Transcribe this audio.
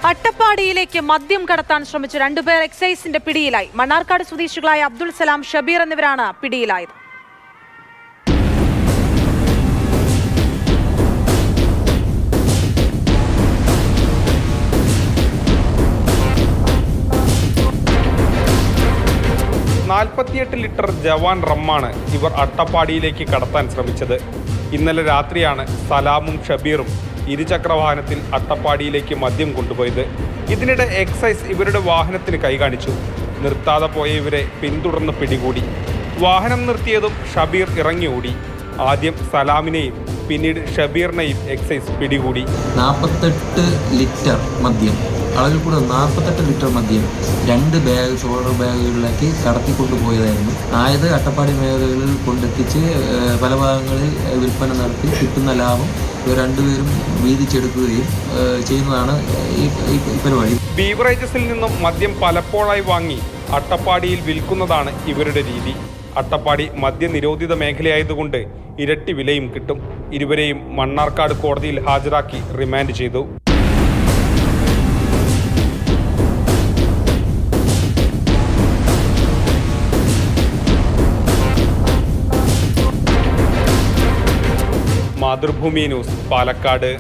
അട്ടപ്പാടിയിലേക്ക് മദ്യം കടത്താൻ ശ്രമിച്ച രണ്ടുപേർ എക്സൈസിന്റെ പിടിയിലായി. മണ്ണാർക്കാട് സ്വദേശികളായ അബ്ദുൾ സലാം, ഷബീർ എന്നിവരാണ് പിടിയിലായത്. ലിറ്റർ ജവാൻ റമ്മാണ് ഇവർ അട്ടപ്പാടിയിലേക്ക് കടത്താൻ ശ്രമിച്ചത്. ഇന്നലെ രാത്രിയാണ് സലാമും ഷബീറും ഇരുചക്രവാഹനത്തിൽ അട്ടപ്പാടിയിലേക്ക് മദ്യം കൊണ്ടുപോയത്. ഇതിനിടെ എക്സൈസ് ഇവരുടെ വാഹനത്തിന് കൈകാണിച്ചു. നിർത്താതെ പോയ ഇവരെ പിന്തുടർന്ന് പിടികൂടി. വാഹനം നിർത്തിയതും ഷബീർ ഇറങ്ങി ഓടി. ആദ്യം സലാമിനെയും പിന്നീട് ഷബീറിനെയും എക്സൈസ് പിടികൂടി. 48 ലിറ്റർ മദ്യം, അളവിൽ കൂടുതൽ 48 ലിറ്റർ മദ്യം 2 ബാഗ് ഷോൾഡർ ബാഗുകളിലേക്ക് കടത്തിക്കൊണ്ടുപോയതായിരുന്നു. ആയത് അട്ടപ്പാടി മേഖലകളിൽ കൊണ്ടെത്തിച്ച് പല ഭാഗങ്ങളിൽ വിൽപ്പന നടത്തി കിട്ടുന്ന ലാഭം ഇവർ രണ്ടുപേരും വീതിച്ചെടുക്കുകയും ചെയ്യുന്നതാണ് ഈ പരിപാടി. ബീവറേജസിൽ നിന്നും മദ്യം പലപ്പോഴായി വാങ്ങി അട്ടപ്പാടിയിൽ വിൽക്കുന്നതാണ് ഇവരുടെ രീതി. അട്ടപ്പാടി മദ്യനിരോധിത മേഖലയായതുകൊണ്ട് ഇരട്ടി വിലയും കിട്ടും. ഇരുവരെയും മണ്ണാർക്കാട് കോടതിയിൽ ഹാജരാക്കി റിമാൻഡ് ചെയ്തു. മാതൃഭൂമി ന്യൂസ്, പാലക്കാട്.